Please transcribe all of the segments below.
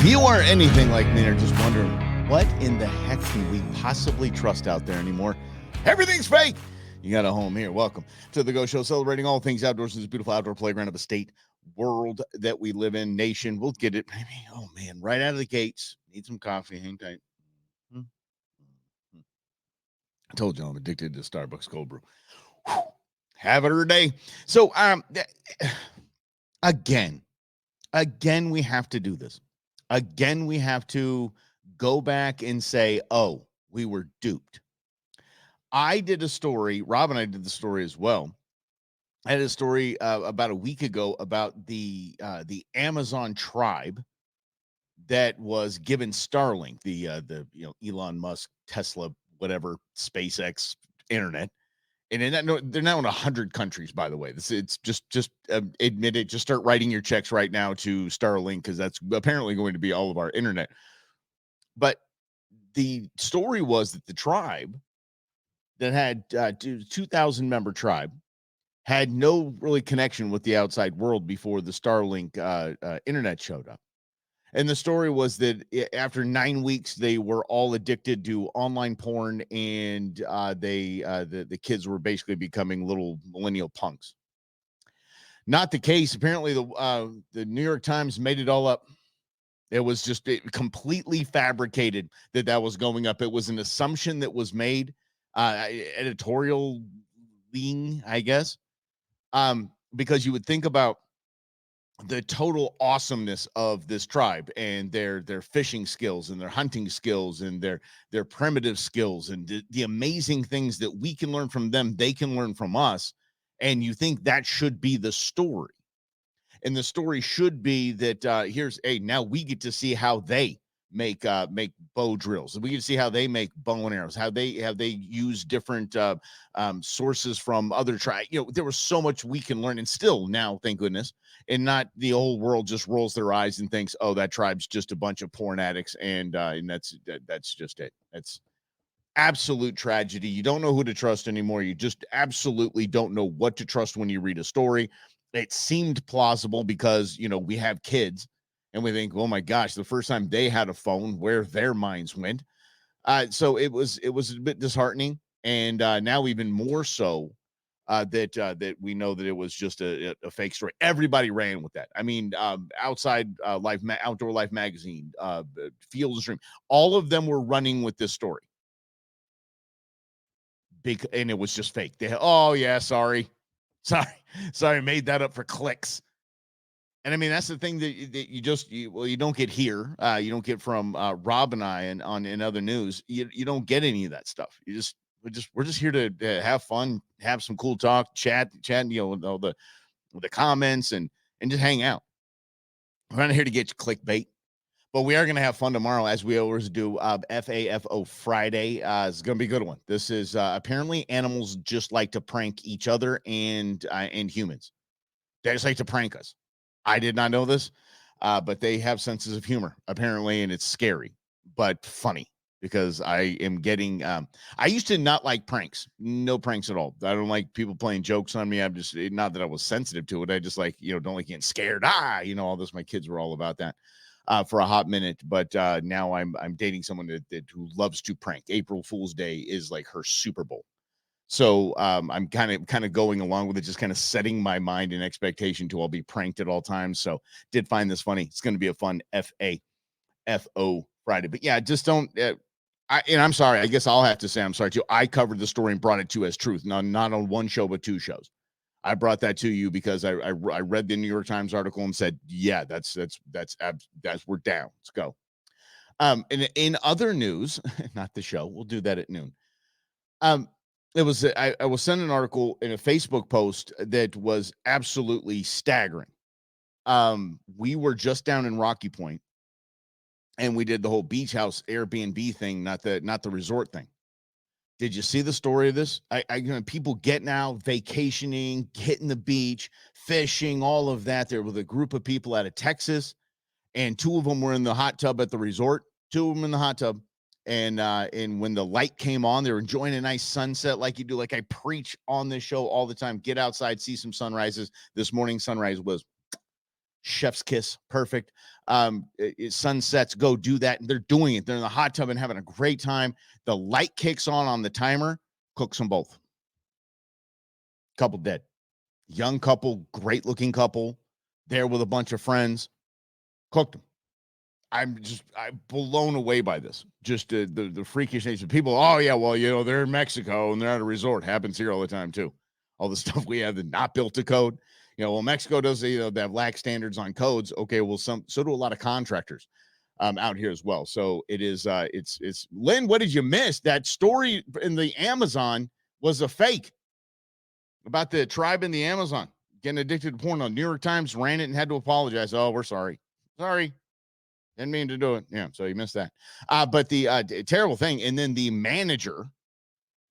If you are anything like me and are just wondering what in the heck can we possibly trust out there anymore, everything's fake. You got a home here. Welcome to the Go Show, celebrating all things outdoors in this beautiful outdoor playground of a state, world that we live in, nation. We'll get it. Oh man, right out of the gates. Need some coffee. Hang tight. Hmm. I told you I'm addicted to Starbucks cold brew. Whew. Have it every day. So again, we have to do this. Again, we have to go back and say, oh, we were duped. I did a story, Rob and I did the story as well. I had a story about a week ago about the Amazon tribe that was given Starlink, the Elon Musk, Tesla, whatever, SpaceX internet. And they're now in 100 countries, by the way. It's just admit it. Just start writing your checks right now to Starlink, because that's apparently going to be all of our internet. But the story was that the tribe that had 2,000 member tribe had no really connection with the outside world before the Starlink internet showed up. And the story was that after 9 weeks, they were all addicted to online porn, and the kids were basically becoming little millennial punks. Not the case. Apparently, the New York Times made it all up. It was just completely fabricated that was going up. It was an assumption that was made, editorial lean, I guess, because you would think about the total awesomeness of this tribe and their fishing skills and their hunting skills and their primitive skills and the amazing things that we can learn from them, they can learn from us. And you think that should be the story. And the story should be that now we get to see how they make bow drills. We get to see how they make bow and arrows, how they use different sources from other tribes. There was so much we can learn, and still now, thank goodness, and not the whole world just rolls their eyes and thinks, oh, that tribe's just a bunch of porn addicts, and that's just it. That's absolute tragedy. You don't know who to trust anymore. You just absolutely don't know what to trust when you read a story. It seemed plausible because, we have kids and we think, oh my gosh, the first time they had a phone, where their minds went. So it was a bit disheartening. And now even more so that we know that it was just a fake story. Everybody ran with that. I mean, Outdoor Life magazine, Field and Stream, all of them were running with this story. Big, and it was just fake. Oh yeah, sorry, made that up for clicks. And I mean, that's the thing that you don't get here. You don't get from Rob and I and in other news. You don't get any of that stuff. We're just here to have fun, have some cool talk, chat, all the comments and just hang out. We're not here to get you clickbait. But we are going to have fun tomorrow, as we always do. FAFO Friday is going to be a good one. This is apparently animals just like to prank each other and humans. They just like to prank us. I did not know this, but they have senses of humor, apparently, and it's scary, but funny, because I am getting I used to not like pranks. No pranks at all. I don't like people playing jokes on me. I'm just, not that I was sensitive to it. I just like, don't like getting scared. All this. My kids were all about that. For a hot minute, but now I'm dating someone who loves to prank. April Fool's Day is like her Super Bowl, so I'm kind of going along with it, just kind of setting my mind in expectation to all be pranked at all times. So did find this funny. It's going to be a fun FAFO Friday, but yeah, just don't. I'm sorry. I guess I'll have to say I'm sorry too. I covered the story and brought it to you as truth, not on one show but two shows. I brought that to you because I read the New York Times article and said, yeah, that's we're down. Let's go. And in other news, not the show, we'll do that at noon. It was I was sent an article in a Facebook post that was absolutely staggering. We were just down in Rocky Point, and we did the whole beach house Airbnb thing, not the resort thing. Did you see the story of this? People getting out, vacationing, hitting the beach, fishing, all of that. There was a group of people out of Texas, and two of them were in the hot tub at the resort. Two of them in the hot tub, and when the light came on, they were enjoying a nice sunset, like you do. Like I preach on this show all the time. Get outside, see some sunrises. This morning sunrise was chef's kiss, perfect. Sunsets, go do that. And they're doing it. They're in the hot tub and having a great time. The light kicks on the timer, cooks them both. Couple dead. Young couple, great looking couple, there with a bunch of friends, cooked them. I'm blown away by this. Just the freakish nature. People, oh yeah, well, they're in Mexico and they're at a resort. Happens here all the time too. All the stuff we have that not built to code. Well, Mexico does, they have lax standards on codes. Okay, well, so do a lot of contractors out here as well. So it is, it's Lynn, what did you miss? That story in the Amazon was a fake about the tribe in the Amazon getting addicted to porn. The New York Times ran it and had to apologize. Oh, we're sorry. Sorry. Didn't mean to do it. Yeah, so you missed that. But the terrible thing, and then the manager,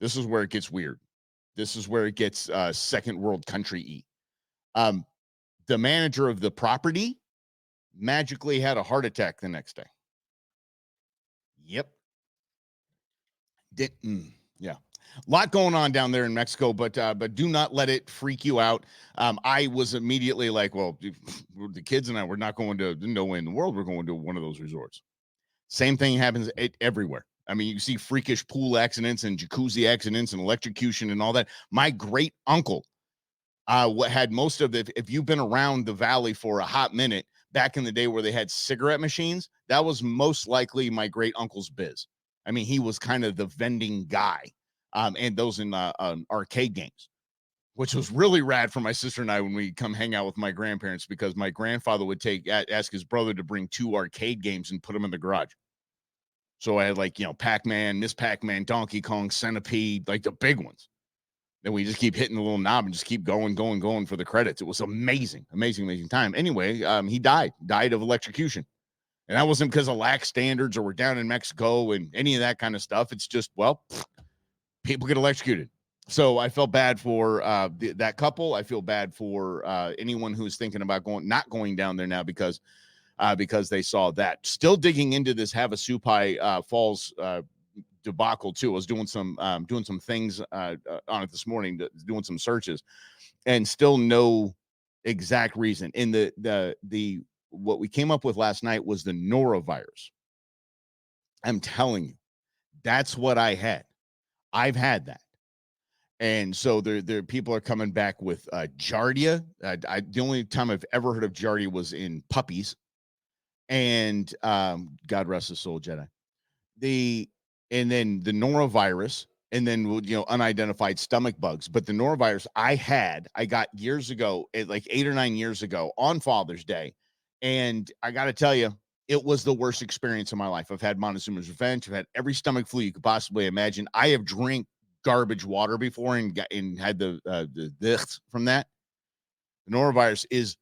this is where it gets weird. This is where it gets second world country-y. The manager of the property magically had a heart attack the next day. Yep. Yeah. A lot going on down there in Mexico, but do not let it freak you out. I was immediately like, well, the kids and I, we're not going to no way in the world we're going to one of those resorts. Same thing happens everywhere. I mean, you see freakish pool accidents and jacuzzi accidents and electrocution and all that. My great uncle had most of it. If you've been around the valley for a hot minute, back in the day where they had cigarette machines, that was most likely my great uncle's biz. I mean, he was kind of the vending guy. And those in arcade games, which was really rad for my sister and I when we come hang out with my grandparents, because my grandfather would ask his brother to bring 2 arcade games and put them in the garage. So I had Pac-Man, Miss Pac-Man, Donkey Kong, Centipede, like the big ones. Then we just keep hitting the little knob and just keep going for the credits. It was amazing time. Anyway, he died of electrocution. And that wasn't because of lax standards or we're down in Mexico and any of that kind of stuff. It's just, people get electrocuted. So I felt bad for that couple. I feel bad for anyone who's thinking about not going down there now because they saw that. Still digging into this Havasupai Falls debacle too. I was doing some things on it this morning, doing some searches, and still no exact reason. In the what we came up with last night was the norovirus. I'm telling you, that's what I had. I've had that. And so there people are coming back with Giardia. The only time I've ever heard of Giardia was in puppies. And God rest his soul, Jedi. And then the norovirus, and then unidentified stomach bugs. But the norovirus I got years ago, like 8 or 9 years ago on Father's Day. And I got to tell you, it was the worst experience of my life. I've had Montezuma's Revenge. I've had every stomach flu you could possibly imagine. I have drank garbage water before and had the from that. The norovirus is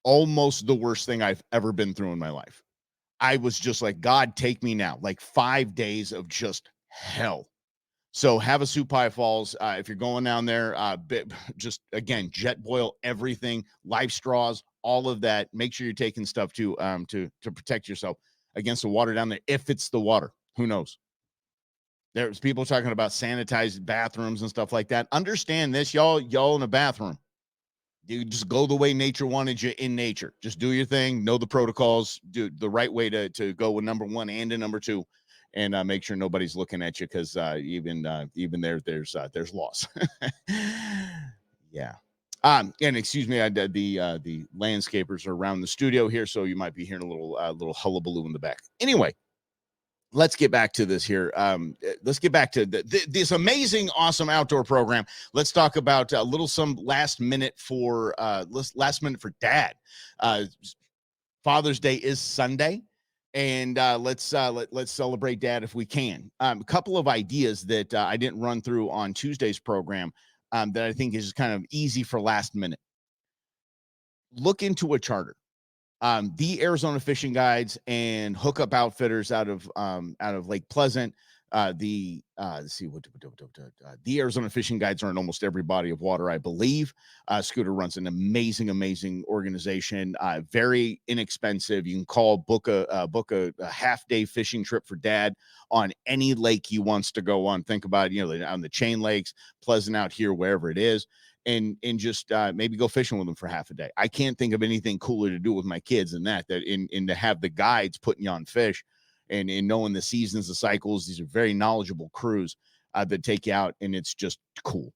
almost the worst thing I've ever been through in my life. I was just like, God, take me now. Like 5 days of just hell. So Havasupai Falls, if you're going down there, just again, jet boil everything, life straws, all of that. Make sure you're taking stuff to protect yourself against the water down there. If it's the water, who knows? There's people talking about sanitized bathrooms and stuff like that. Understand this, y'all in a bathroom. You just go the way nature wanted you in nature. Just do your thing, know the protocols, do the right way to go with number 1 and in number 2, and make sure nobody's looking at you, because even there's loss. Yeah. And excuse me, the landscapers are around the studio here, so you might be hearing a little hullabaloo in the back. Anyway, let's get back to this here. Let's get back to this amazing, awesome outdoor program. Let's talk about some last minute for Dad. Father's Day is Sunday, and let's celebrate Dad if we can. A couple of ideas that I didn't run through on Tuesday's program that I think is kind of easy for last minute. Look into a charter. The Arizona Fishing Guides and Hookup Outfitters out of Lake Pleasant. The Arizona Fishing Guides are in almost every body of water, I believe. Scooter runs an amazing organization. Very inexpensive. You can call, book a half-day fishing trip for Dad on any lake he wants to go on. Think about on the Chain Lakes, Pleasant out here, wherever it is. and just maybe go fishing with them for half a day. I can't think of anything cooler to do with my kids than that. In to have the guides putting you on fish, and in knowing the seasons, the cycles. These are very knowledgeable crews that take you out, and it's just cool.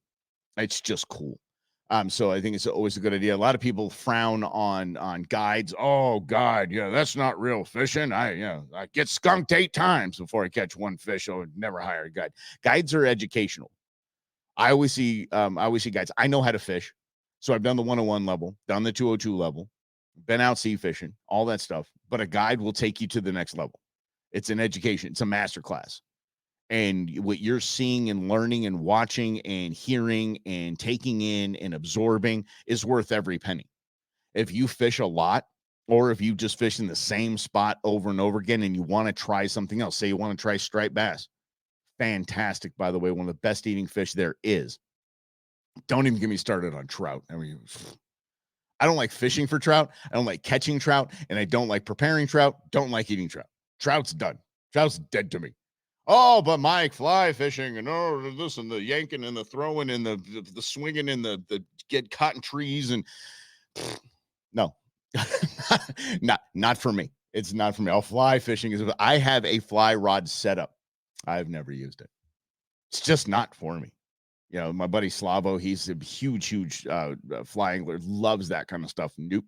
It's just cool. So I think it's always a good idea. A lot of people frown on guides. Oh, God, yeah, that's not real fishing. I get skunked 8 times before I catch one fish. I would never hire a guide. Guides are educational. I always see guides. I know how to fish. So I've done the 101 level, done the 202 level, been out sea fishing, all that stuff. But a guide will take you to the next level. It's an education. It's a master class. And what you're seeing and learning and watching and hearing and taking in and absorbing is worth every penny. If you fish a lot, or if you just fish in the same spot over and over again and you want to try something else, say you want to try striped bass, fantastic, by the way, one of the best eating fish there is. Don't even get me started on trout. I mean, I don't like fishing for trout. I don't like catching trout, and I don't like preparing trout. Don't like eating trout. Trout's done. Trout's dead to me. Oh, but Mike, fly fishing and this and the yanking and the throwing and the swinging and the get caught in trees and no, not for me. It's not for me. I'll fly fishing. I have a fly rod setup. I've never used it. It's just not for me. My buddy Slavo, he's a huge fly angler, loves that kind of stuff. Nope.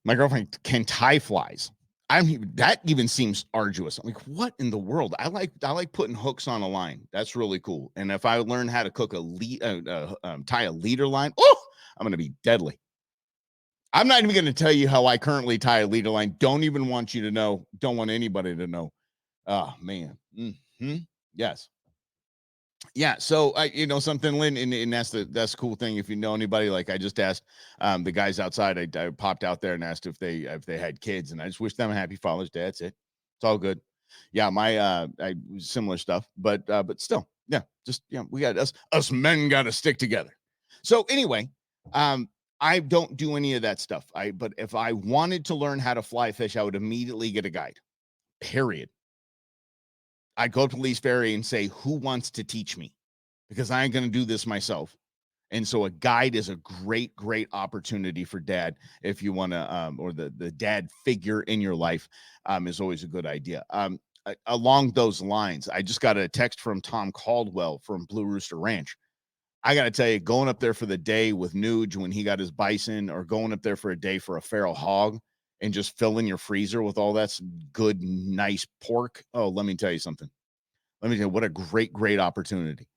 My girlfriend can tie flies. That even seems arduous. I'm like, what in the world? I like putting hooks on a line. That's really cool. And if I learn how to cook tie a leader line, I'm going to be deadly. I'm not even going to tell you how I currently tie a leader line. Don't even want you to know. Don't want anybody to know. Oh man. Mm-hmm. Yes. Yeah, so something, Lynn, and that's the cool thing. If you know anybody, like I just asked the guys outside, I popped out there and asked if they had kids, and I just wish them a happy Father's Day. That's it. It's all good. Yeah, my similar stuff, but still, yeah, just we got us men got to stick together. So anyway, I don't do any of that stuff. But if I wanted to learn how to fly fish, I would immediately get a guide. Period. I go to Lee's Ferry and say, who wants to teach me? Because I ain't going to do this myself. And so a guide is a great opportunity for dad. If you want to, or the dad figure in your life is always a good idea. Along those lines, I just got a text from Tom Caldwell from Blue Rooster Ranch. I got to tell you, going up there for the day with Nuge when he got his bison, or going up there for a day for a feral hog, and just filling your freezer with all that good, nice pork. Oh, let me tell you something. Let me tell you what a great opportunity.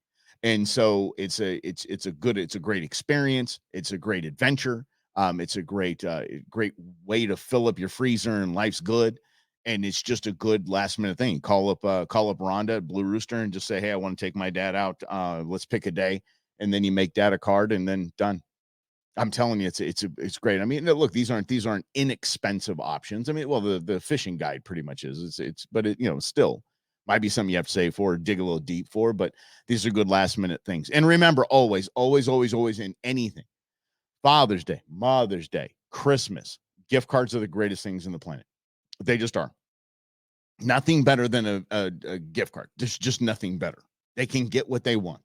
And so it's a great experience. It's a great adventure. It's a great way to fill up your freezer, and life's good. And it's just a good last minute thing. Call up Rhonda at Blue Rooster and just say, hey, I want to take my dad out. Let's pick a day. And then you make dad a card, and then done. I'm telling you, it's great. I mean, look, these aren't inexpensive options. I mean, well, the fishing guide pretty much is. But still might be something you have to save for, or dig a little deep for. But these are good last minute things. And remember, always in anything, Father's Day, Mother's Day, Christmas, gift cards are the greatest things in the planet. They just are. Nothing better than a gift card. There's just nothing better. They can get what they want.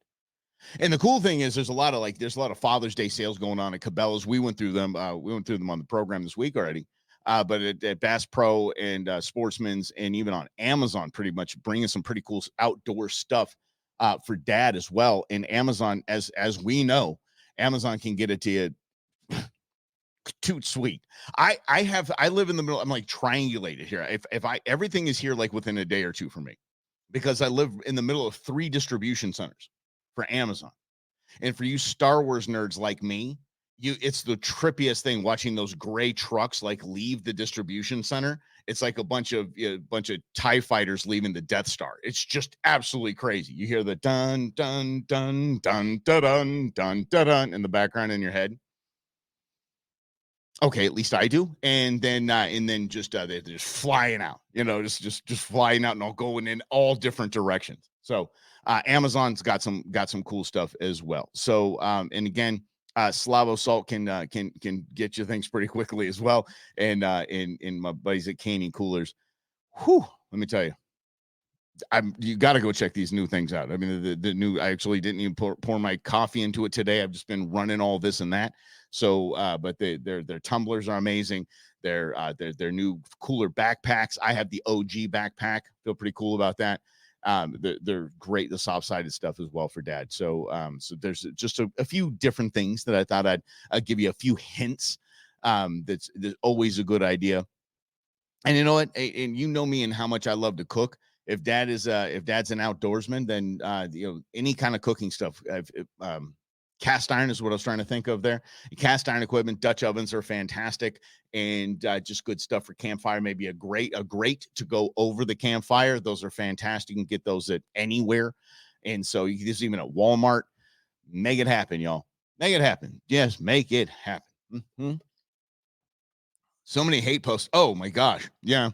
And the cool thing is there's a lot of Father's Day sales going on at Cabela's. We went through them. We went through them on the program this week already. But at Bass Pro and Sportsman's, and even on Amazon, pretty much bringing some pretty cool outdoor stuff for dad as well. And Amazon, as we know, Amazon can get it to you too sweet. I live in the middle. I'm like triangulated here. If everything is here like within a day or two for me, because I live in the middle of 3 distribution centers for Amazon. And for you Star Wars nerds like me, it's the trippiest thing watching those gray trucks like leave the distribution center. It's like a bunch of TIE fighters leaving the Death Star. It's just absolutely crazy. You hear the dun dun dun dun dun dun dun dun dun in the background in your head. Okay, at least I do. And then just they're just flying out, just flying out and all going in all different directions. So Amazon's got some cool stuff as well. So and again, Slavo Salt can get you things pretty quickly as well. And in my buddies at Caney Coolers, let me tell you, You got to go check these new things out. I mean, the new. I actually didn't even pour my coffee into it today. I've just been running all this and that. So, but their tumblers are amazing. Their new cooler backpacks. I have the OG backpack. Feel pretty cool about that. They're great. The soft sided stuff as well for dad. So, so there's just a few different things that I thought I'd give you a few hints. That's always a good idea. And you know what? And you know me and how much I love to cook. If dad's an outdoorsman, then any kind of cooking stuff. Cast iron is what I was trying to think of there. Cast iron equipment, Dutch ovens are fantastic, and just good stuff for campfire. Maybe a grate to go over the campfire. Those are fantastic. You can get those at anywhere, and so you can just even at Walmart. Make it happen, y'all. Make it happen. Yes, make it happen. Mm-hmm. So many hate posts. Oh my gosh. Yeah.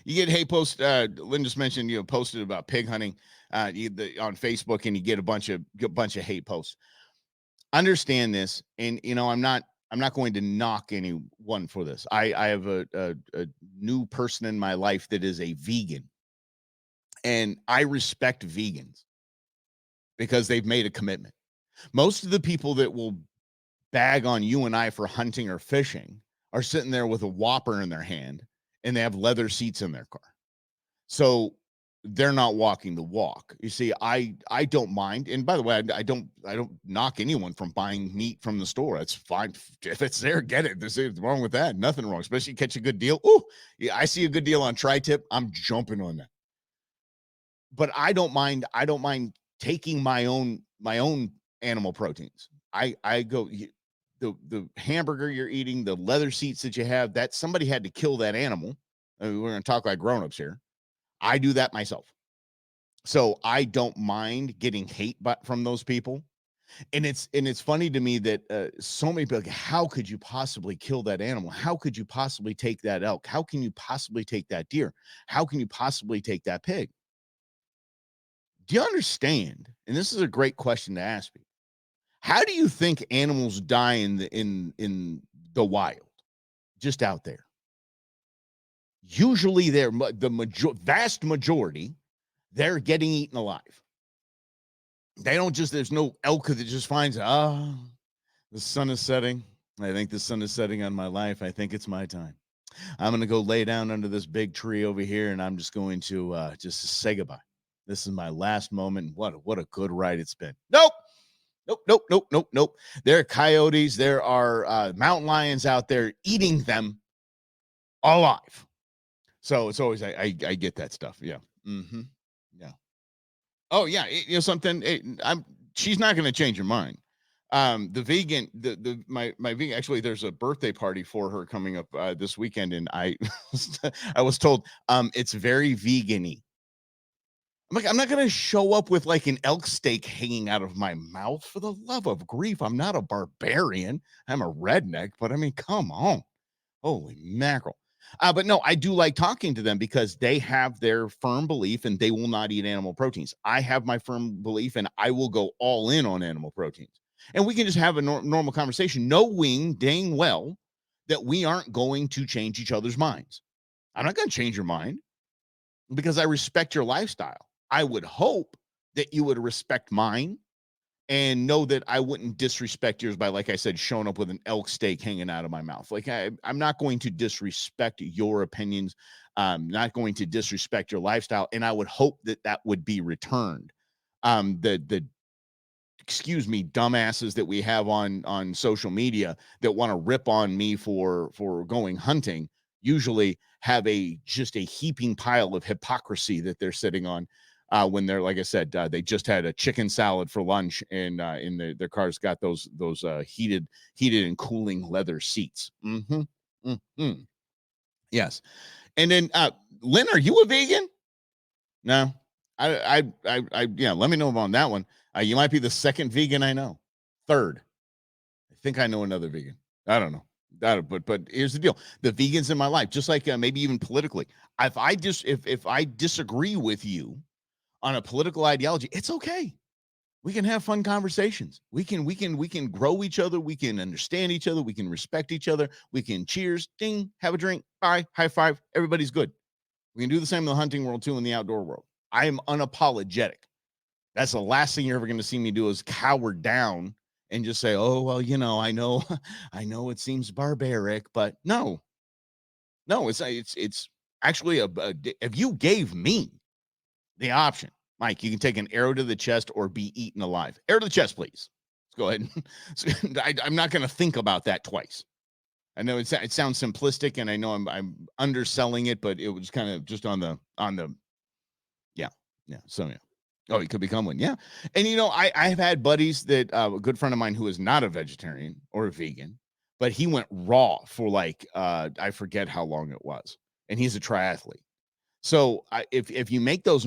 You get hate posts. Lynn just mentioned, posted about pig hunting on Facebook, and you get a bunch of hate posts. Understand this. And, I'm not going to knock anyone for this. I have a new person in my life that is a vegan, and I respect vegans because they've made a commitment. Most of the people that will bag on you and I for hunting or fishing are sitting there with a Whopper in their hand, and they have leather seats in their car. So they're not walking the walk. You see, I don't mind. And by the way, I don't knock anyone from buying meat from the store. That's fine. If it's there, get it. There's nothing wrong with that. Nothing wrong, especially catch a good deal. Oh, yeah, I see a good deal on tri-tip. I'm jumping on that. But I don't mind taking my own animal proteins. I go the hamburger you're eating, the leather seats that you have, that somebody had to kill that animal. I mean, we're going to talk like grown-ups here. I do that myself. So I don't mind getting hate from those people. And it's funny to me that so many people, like, how could you possibly kill that animal? How could you possibly take that elk? How can you possibly take that deer? How can you possibly take that pig? Do you understand? And this is a great question to ask me. How do you think animals die in the wild, just out there? Usually, vast majority, they're getting eaten alive. They don't just. There's no elk that just finds. The sun is setting. I think the sun is setting on my life. I think it's my time. I'm going to go lay down under this big tree over here, and I'm just going to just say goodbye. This is my last moment. What a good ride it's been. Nope. Nope. There are coyotes. There are mountain lions out there eating them alive. So it's always I get that stuff. Yeah. Mm-hmm. Yeah. Oh yeah. She's not going to change her mind. The vegan, my vegan. Actually, there's a birthday party for her coming up this weekend, and I I was told it's very vegan-y. I'm like, I'm not going to show up with like an elk steak hanging out of my mouth. For the love of grief, I'm not a barbarian. I'm a redneck, but I mean, come on. Holy mackerel. But no, I do like talking to them because they have their firm belief and they will not eat animal proteins. I have my firm belief and I will go all in on animal proteins. And we can just have a normal conversation, knowing dang well that we aren't going to change each other's minds. I'm not going to change your mind because I respect your lifestyle. I would hope that you would respect mine and know that I wouldn't disrespect yours by, like I said, showing up with an elk steak hanging out of my mouth. Like I'm not going to disrespect your opinions. I'm not going to disrespect your lifestyle. And I would hope that that would be returned. The excuse me, dumbasses that we have on social media that want to rip on me for going hunting usually have just a heaping pile of hypocrisy that they're sitting on when they're, like I said, they just had a chicken salad for lunch, and their car's got those heated and cooling leather seats. Mm-hmm. Mm-hmm. Yes. And then Lynn, are you a vegan? No. Yeah, let me know on that one. You might be the second vegan I know. Third. I think I know another vegan. I don't know. But here's the deal: the vegans in my life, just like maybe even politically, if I disagree with you on a political ideology, it's okay. We can have fun conversations. We can grow each other. We can understand each other. We can respect each other. We can cheers, ding, have a drink, bye, high five. Everybody's good. We can do the same in the hunting world too, in the outdoor world. I am unapologetic. That's the last thing you're ever going to see me do is cower down and just say, "Oh, well, I know, I know it seems barbaric, but no, no, it's actually if you gave me the option, Mike, you can take an arrow to the chest or be eaten alive. Arrow to the chest, please. Let's go ahead. I'm not going to think about that twice. I know it sounds simplistic, and I know I'm underselling it, but it was kind of just on the yeah, yeah. So yeah. Oh, he could become one. Yeah. And I've had buddies that a good friend of mine who is not a vegetarian or a vegan, but he went raw for like I forget how long it was. And he's a triathlete. So if you make those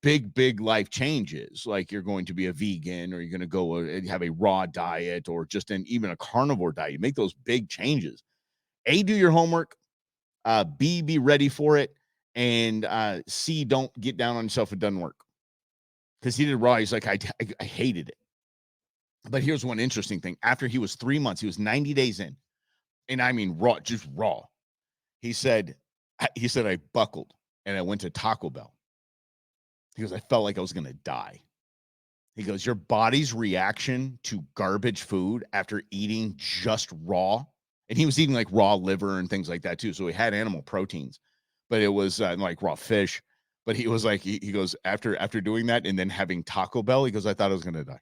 big life changes, like you're going to be a vegan or you're going to go have a raw diet or just even a carnivore diet, you make those big changes. A, do your homework. B, be ready for it. And C, don't get down on yourself if it doesn't work. Because he did raw. He's like, I hated it. But here's one interesting thing. After he was 3 months, he was 90 days in. And I mean raw, just raw. He said, I buckled and I went to Taco Bell. He goes, I felt like I was going to die. He goes, your body's reaction to garbage food after eating just raw. And he was eating like raw liver and things like that too. So he had animal proteins, but it was like raw fish. But he was like, he goes, after doing that and then having Taco Bell, he goes, I thought I was going to die.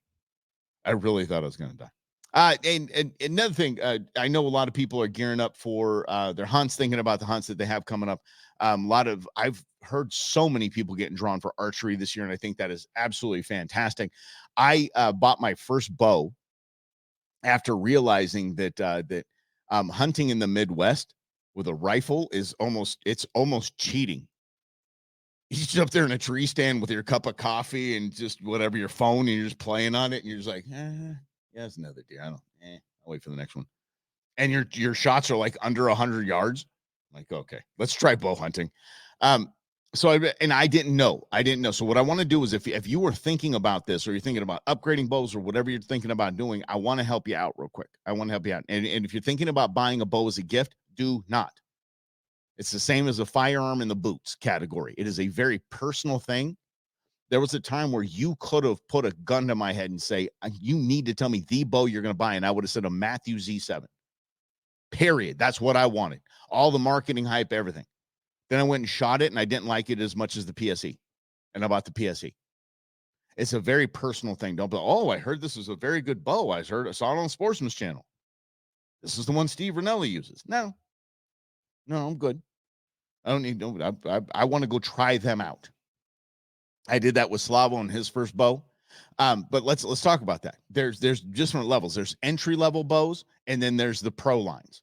I really thought I was going to die. And another thing, I know a lot of people are gearing up for their hunts, thinking about the hunts that they have coming up. I've heard so many people getting drawn for archery this year, and I think that is absolutely fantastic. I bought my first bow after realizing that hunting in the Midwest with a rifle is almost cheating. You just up there in a tree stand with your cup of coffee and just whatever your phone, and you're just playing on it, and you're just like, yeah, it's another deer. I'll wait for the next one. And your shots are like under 100 yards. I'm like, okay, let's try bow hunting. So I didn't know. So what I want to do is if you were thinking about this or you're thinking about upgrading bows or whatever you're thinking about doing, I want to help you out real quick. I want to help you out. And if you're thinking about buying a bow as a gift, do not. It's the same as a firearm in the boots category. It is a very personal thing. There was a time where you could have put a gun to my head and say, you need to tell me the bow you're going to buy. And I would have said a Matthew Z7. Period. That's what I wanted. All the marketing hype, everything. Then I went and shot it, and I didn't like it as much as the PSE. And I bought the PSE. It's a very personal thing. Don't be, oh, I heard this is a very good bow. I saw it on Sportsman's Channel. This is the one Steve Rinelli uses. No, I'm good. I don't need no. I want to go try them out. I did that with Slavo on his first bow. But let's talk about that. There's different levels. There's entry level bows, and then there's the pro lines.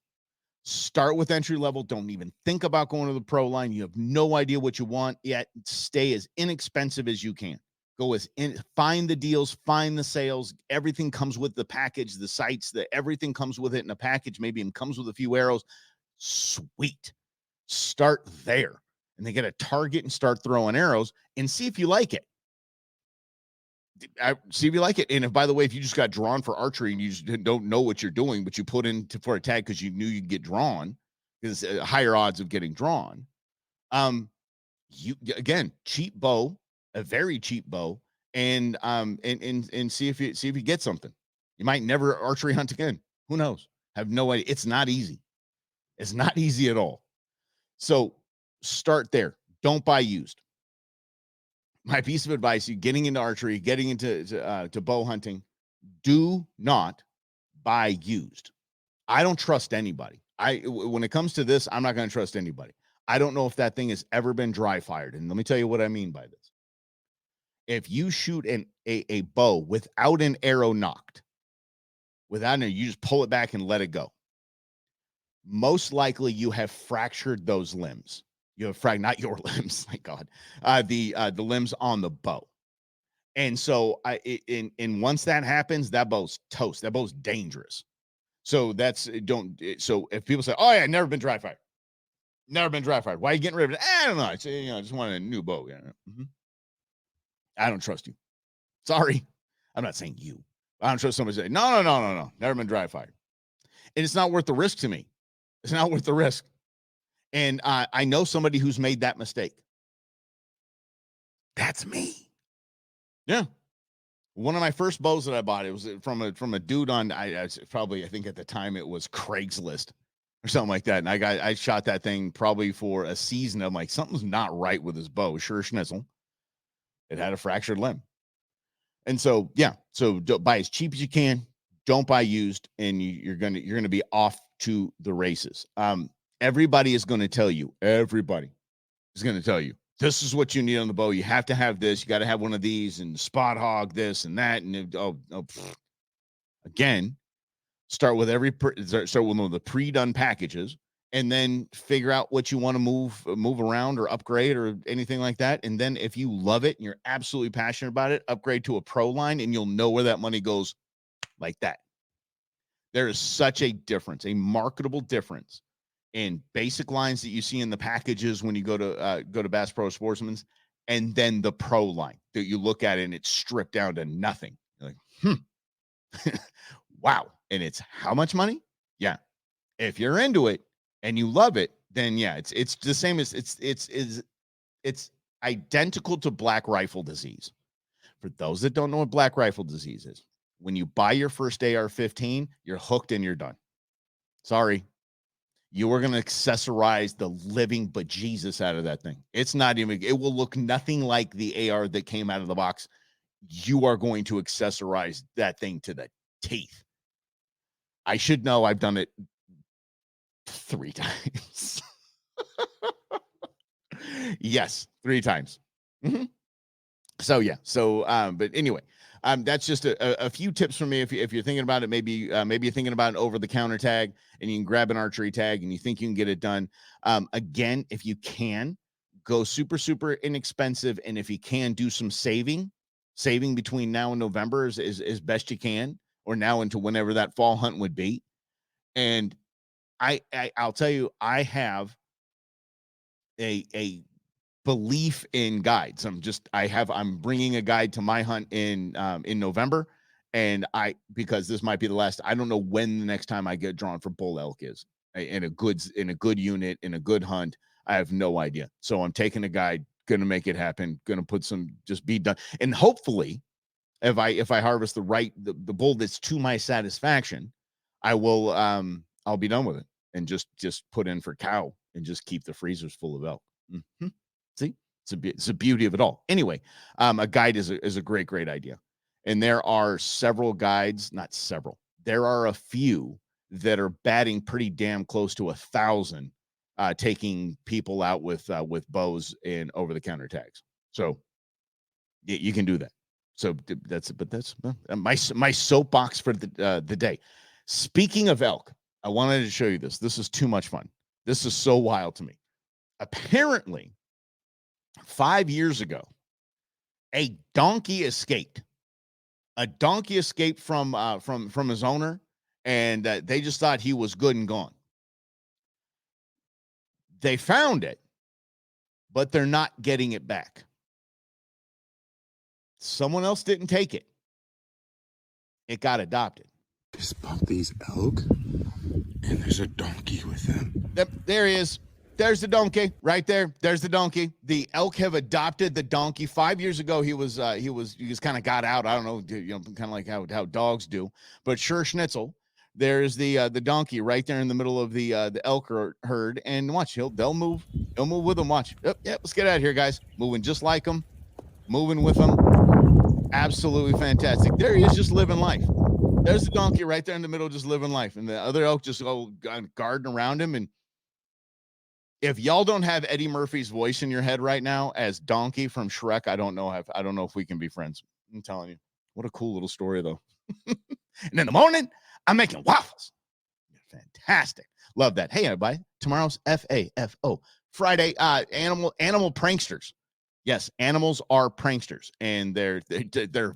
Start with entry level. Don't even think about going to the pro line. You have no idea what you want yet. Stay as inexpensive as you can. Find the deals, find the sales. Everything comes with the package, the sights, everything comes with it in a package. Maybe it comes with a few arrows. Sweet. Start there. And they get a target and start throwing arrows and see if you like it. See if you like it. And if, by the way, if you just got drawn for archery and you just don't know what you're doing, but you put in for a tag because you knew you'd get drawn, because higher odds of getting drawn. You again, cheap bow, a very cheap bow, and see if you get something. You might never archery hunt again. Who knows? Have no idea. It's not easy. It's not easy at all. So start there. Don't buy used. My piece of advice, you getting into archery, getting into to bow hunting, do not buy used. I don't trust anybody. When it comes to this, I'm not going to trust anybody. I don't know if that thing has ever been dry fired. And let me tell you what I mean by this. If you shoot a bow without an arrow nocked, you just pull it back and let it go. Most likely you have fractured those limbs. You have not your limbs, thank God. The limbs on the bow. And so once that happens, that bow's toast. That bow's dangerous. So so if people say, oh yeah, never been dry fired. Never been dry fired. Why are you getting rid of it? I don't know. I say, I just wanted a new bow. Yeah. Mm-hmm. I don't trust you. Sorry. I'm not saying you. I don't trust somebody say, no. Never been dry fired. And it's not worth the risk to me. It's not worth the risk. And I know somebody who's made that mistake. That's me. Yeah. One of my first bows that I bought, it was from a dude on, I think at the time it was Craigslist or something like that. And I shot that thing probably for a season. I'm like, something's not right with this bow. Sure schnitzel. It had a fractured limb. And so, yeah. So buy as cheap as you can. Don't buy used, and you're gonna be off to the races. Everybody is going to tell you. Everybody is going to tell you. This is what you need on the bow. You have to have this. You got to have one of these, and spot hog this and that. And again, start with one of the pre-done packages, and then figure out what you want to move around or upgrade or anything like that. And then if you love it and you're absolutely passionate about it, upgrade to a pro line, and you'll know where that money goes like that. There is such a difference, a marketable difference in basic lines that you see in the packages when you go to Bass Pro Sportsman's, and then the pro line that you look at it and it's stripped down to nothing. You're like, wow. And it's how much money? Yeah. If you're into it and you love it, then yeah, it's the same as it's identical to black rifle disease. For those that don't know what black rifle disease is, when you buy your first AR-15, you're hooked and you're done. Sorry. You are going to accessorize the living bejesus out of that thing. It's not even, it will look nothing like the AR that came out of the box. You are going to accessorize that thing to the teeth. I should know. I've done it 3 times. Yes, 3 times. Mm-hmm. So, yeah. So, but anyway, that's just a few tips from me. If you're thinking about it, maybe you're thinking about an over-the-counter tag, and you can grab an archery tag and you think you can get it done. Again, if you can, go super, super inexpensive. And if you can, do some saving between now and November as best you can, or now into whenever that fall hunt would be. And I'll tell you, I have a belief in guides. I'm bringing a guide to my hunt in November. And because this might be the last, I don't know when the next time I get drawn for bull elk is in a good unit, in a good hunt. I have no idea. So I'm taking a guide, going to make it happen, going to put just be done. And hopefully if I harvest the bull that's to my satisfaction, I will, I'll be done with it and just put in for cow and just keep the freezers full of elk. Mm-hmm. See, it's the beauty of it all. Anyway, a guide is a great idea. And there are several guides, not several. There are a few that are batting pretty damn close to 1,000, taking people out with bows and over-the-counter tags. So you can do that. So that's my soapbox for the day. Speaking of elk, I wanted to show you this. This is too much fun. This is so wild to me. Apparently, 5 years ago, a donkey escaped. A donkey escaped from his owner, and they just thought he was good and gone. They found it, but they're not getting it back. Someone else didn't take it. It got adopted. Just bump these elk, and there's a donkey with them. There he is. There's the donkey right there. There's the donkey. The elk have adopted the donkey. 5 years ago, he was kind of got out. I don't know, kind of like how dogs do. But sure, schnitzel. There's the donkey right there in the middle of the elk herd. And watch, they'll move. He'll move with them. Watch. Yep. Let's get out of here, guys. Moving just like them. Moving with them. Absolutely fantastic. There he is, just living life. There's the donkey right there in the middle, just living life. And the other elk just go guarding around him. And if y'all don't have Eddie Murphy's voice in your head right now as Donkey from Shrek, I don't know if we can be friends. I'm telling you. What a cool little story, though. And in the morning, I'm making waffles. Fantastic. Love that. Hey, everybody. Tomorrow's FAFO. Friday, animal pranksters. Yes, animals are pranksters, and they're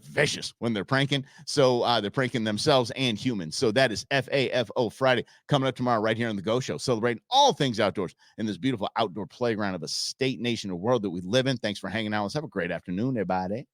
vicious when they're pranking. So they're pranking themselves and humans. So that is FAFO Friday coming up tomorrow right here on the Go Show, celebrating all things outdoors in this beautiful outdoor playground of a state, nation, and world that we live in. Thanks for hanging out with us. Have a great afternoon, everybody.